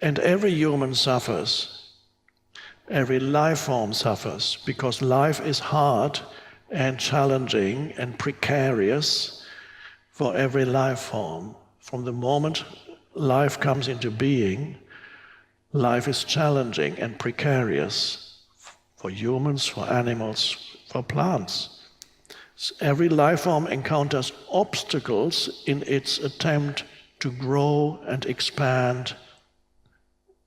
And every human suffers. Every life form suffers because life is hard and challenging and precarious for every life form. From the moment life comes into being, life is challenging and precarious for humans, for animals, for plants. Every life form encounters obstacles in its attempt to grow and expand,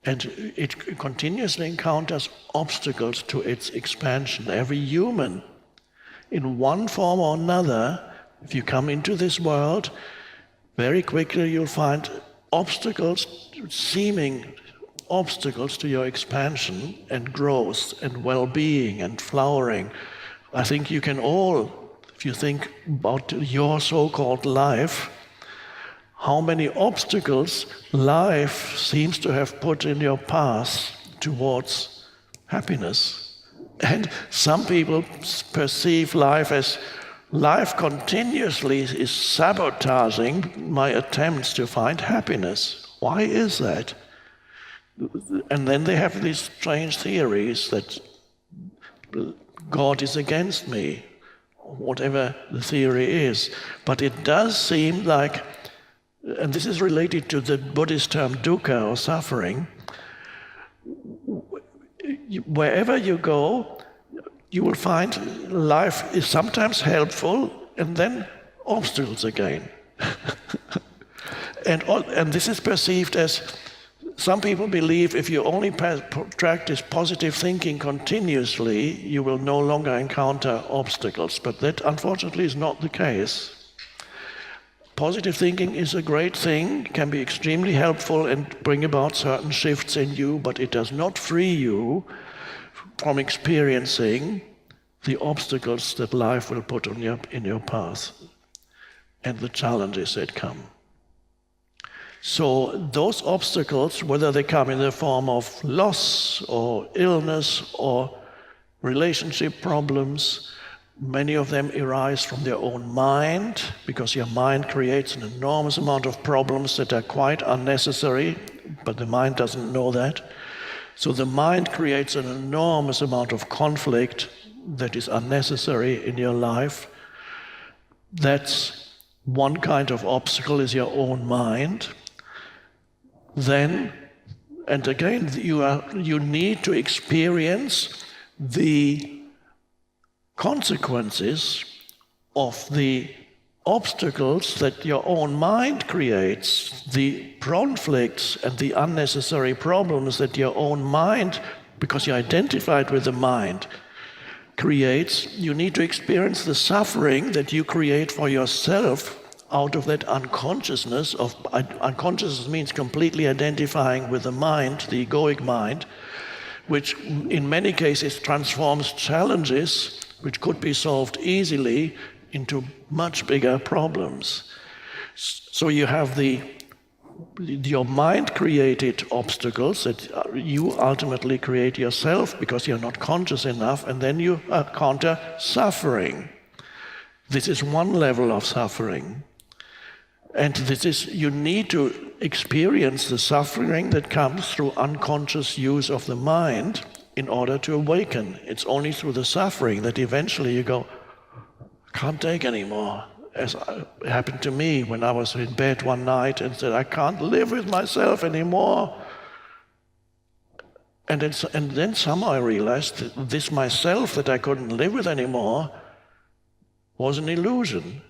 and it continuously encounters obstacles to its expansion. Every human, in one form or another, if you come into this world, very quickly you'll find obstacles, seeming obstacles to your expansion and growth and well-being and flowering. I think you can all, if you think about your so-called life, how many obstacles life seems to have put in your path towards happiness. And some people perceive life as life continuously is sabotaging my attempts to find happiness. Why is that? And then they have these strange theories that God is against me, whatever the theory is. But it does seem like, and this is related to the Buddhist term dukkha or suffering, wherever you go, you will find life is sometimes helpful and then obstacles again. And this is perceived as, some people believe if you only practice positive thinking continuously, you will no longer encounter obstacles. But that, unfortunately, is not the case. Positive thinking is a great thing, can be extremely helpful and bring about certain shifts in you, but it does not free you from experiencing the obstacles that life will put in your path and the challenges that come. So those obstacles, whether they come in the form of loss or illness or relationship problems, many of them arise from their own mind, because your mind creates an enormous amount of problems that are quite unnecessary, but the mind doesn't know that. So the mind creates an enormous amount of conflict that is unnecessary in your life. That's one kind of obstacle, is your own mind. Then, and again, you need to experience the consequences of the obstacles that your own mind creates, the conflicts and the unnecessary problems that your own mind, because you're identified with the mind, creates. You need to experience the suffering that you create for yourself out of that unconsciousness. Unconsciousness means completely identifying with the mind, the egoic mind, which in many cases transforms challenges which could be solved easily into much bigger problems. So you have your mind-created obstacles that you ultimately create yourself because you're not conscious enough, and then you encounter suffering. This is one level of suffering. And you need to experience the suffering that comes through unconscious use of the mind in order to awaken. It's only through the suffering that eventually you go, I can't take anymore. As happened to me when I was in bed one night and said, I can't live with myself anymore. And then somehow I realized that this myself that I couldn't live with anymore was an illusion.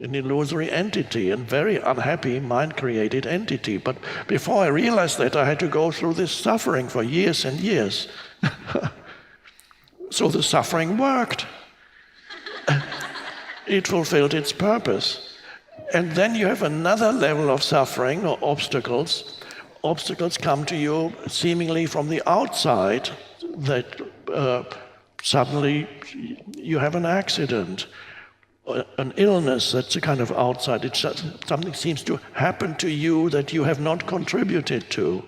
An illusory entity, and very unhappy mind-created entity. But before I realized that, I had to go through this suffering for years and years. So the suffering worked. It fulfilled its purpose. And then you have another level of suffering or obstacles. Obstacles come to you seemingly from the outside, that suddenly you have an accident, an illness. That's a kind of outside. Something seems to happen to you that you have not contributed to.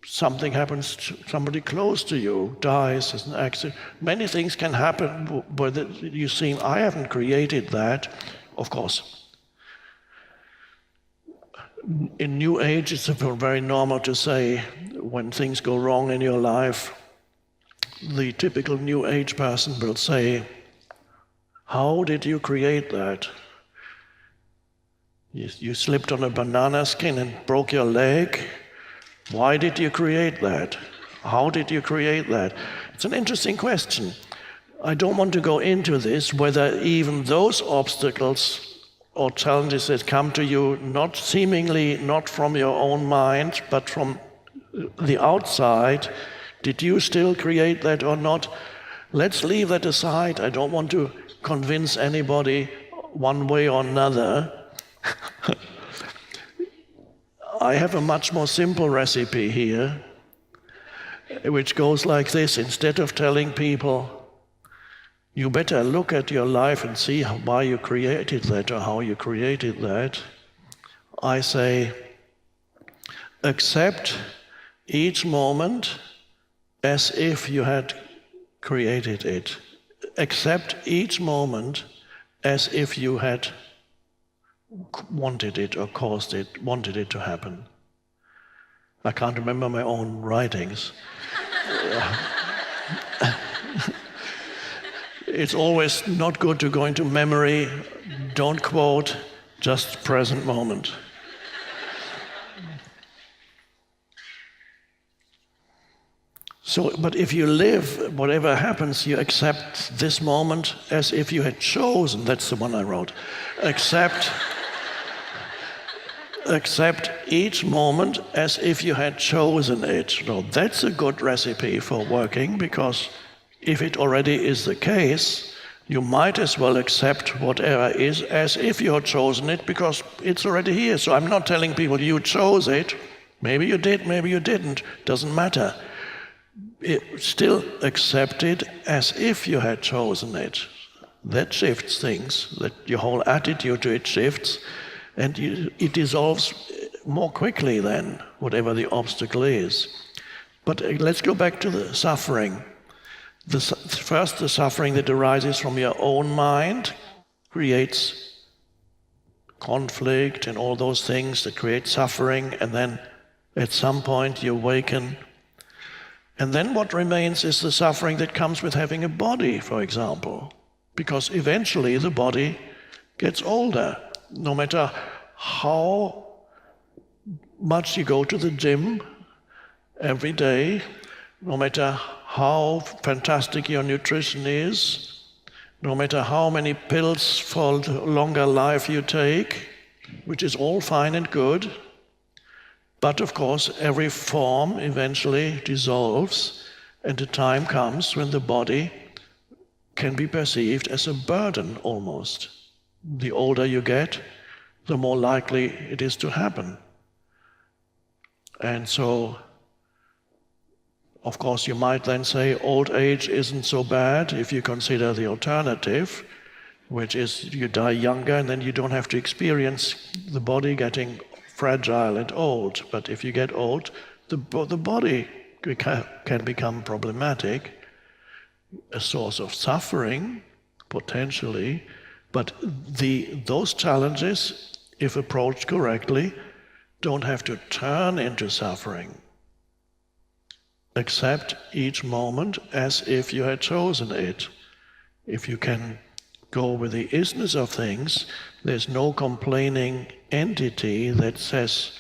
Something happens to somebody close to you, dies as an accident. Many things can happen where you seem, I haven't created that. Of course, In New Age, it's very normal to say when things go wrong in your life, the typical New Age person will say, how did you create that? You slipped on a banana skin and broke your leg. Why did you create that? How did you create that? It's an interesting question. I don't want to go into this, whether even those obstacles or challenges that come to you, seemingly not from your own mind, but from the outside, did you still create that or not? Let's leave that aside. I don't want to convince anybody one way or another. I have a much more simple recipe here, which goes like this. Instead of telling people, you better look at your life and see why you created that or how you created that, I say, accept each moment as if you had created it. Accept each moment as if you had wanted it or wanted it to happen. I can't remember my own writings. It's always not good to go into memory. Don't quote, just present moment. So, but if you live, whatever happens, you accept this moment as if you had chosen. That's the one I wrote. Accept each moment as if you had chosen it. So that's a good recipe for working, because if it already is the case, you might as well accept whatever is as if you had chosen it, because it's already here. So I'm not telling people you chose it. Maybe you did, maybe you didn't. Doesn't matter. Still accept it as if you had chosen it. That shifts things. That your whole attitude to it shifts, and it dissolves more quickly than whatever the obstacle is. But let's go back to the suffering. First, the suffering that arises from your own mind creates conflict and all those things that create suffering, and then at some point you awaken. And then what remains is the suffering that comes with having a body, for example, because eventually the body gets older. No matter how much you go to the gym every day, no matter how fantastic your nutrition is, no matter how many pills for longer life you take, which is all fine and good, but of course every form eventually dissolves, and a time comes when the body can be perceived as a burden almost. The older you get, the more likely it is to happen. And so, of course, you might then say old age isn't so bad if you consider the alternative, which is you die younger and then you don't have to experience the body getting fragile and old. But if you get old, the body can become problematic, a source of suffering, potentially. But those challenges, if approached correctly, don't have to turn into suffering. Accept each moment as if you had chosen it. If you can go with the isness of things, there's no complaining entity that says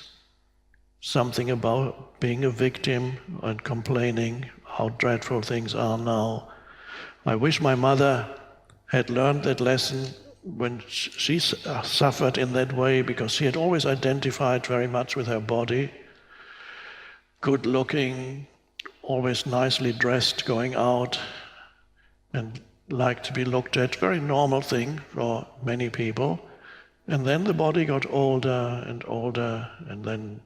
something about being a victim and complaining how dreadful things are now. I wish my mother had learned that lesson when she suffered in that way, because she had always identified very much with her body, good looking, always nicely dressed, going out, and liked to be looked at, very normal thing for many people. And then the body got older and older, and then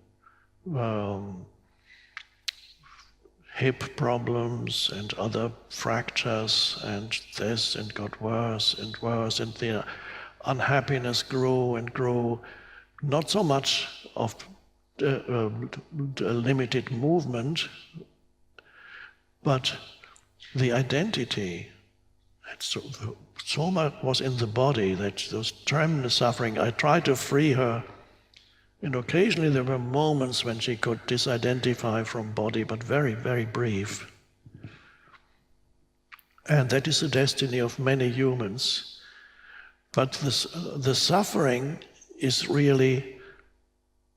hip problems and other fractures and this, and got worse and worse, and the unhappiness grew and grew. Not so much of limited movement, but the identity. So much was in the body, that those tremendous suffering. I tried to free her And occasionally there were moments when she could disidentify from body, but very, very brief. And that is the destiny of many humans. But the suffering is really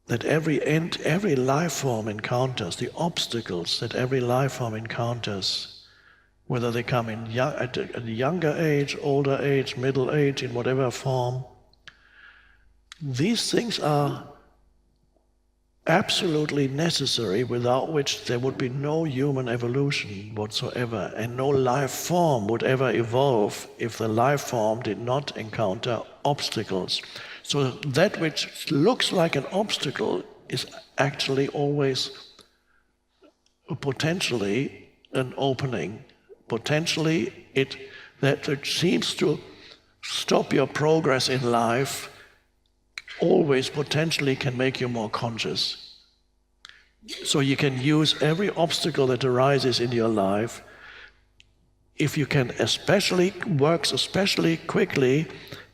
that every life form encounters, the obstacles that every life form encounters, whether they come at a younger age, older age, middle age, in whatever form, these things are absolutely necessary, without which there would be no human evolution whatsoever, and no life form would ever evolve if the life form did not encounter obstacles. So that which looks like an obstacle is actually always potentially an opening. Potentially that seems to stop your progress in life always potentially can make you more conscious. So you can use every obstacle that arises in your life. If you can works especially quickly,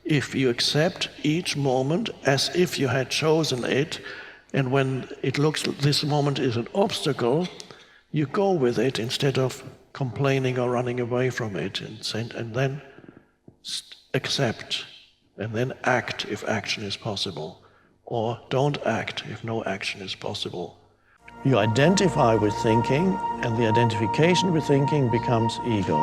if you accept each moment as if you had chosen it, and when it looks this moment is an obstacle, you go with it instead of complaining or running away from it, and then accept. And then act if action is possible, or don't act if no action is possible. You identify with thinking, and the identification with thinking becomes ego.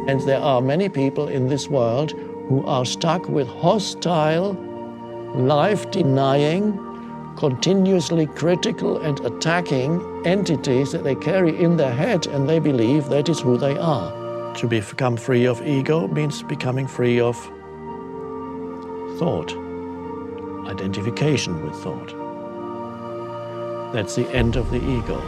And there are many people in this world who are stuck with hostile, life-denying, continuously critical and attacking entities that they carry in their head, and they believe that is who they are. To become free of ego means becoming free of thought, identification with thought. That's the end of the ego.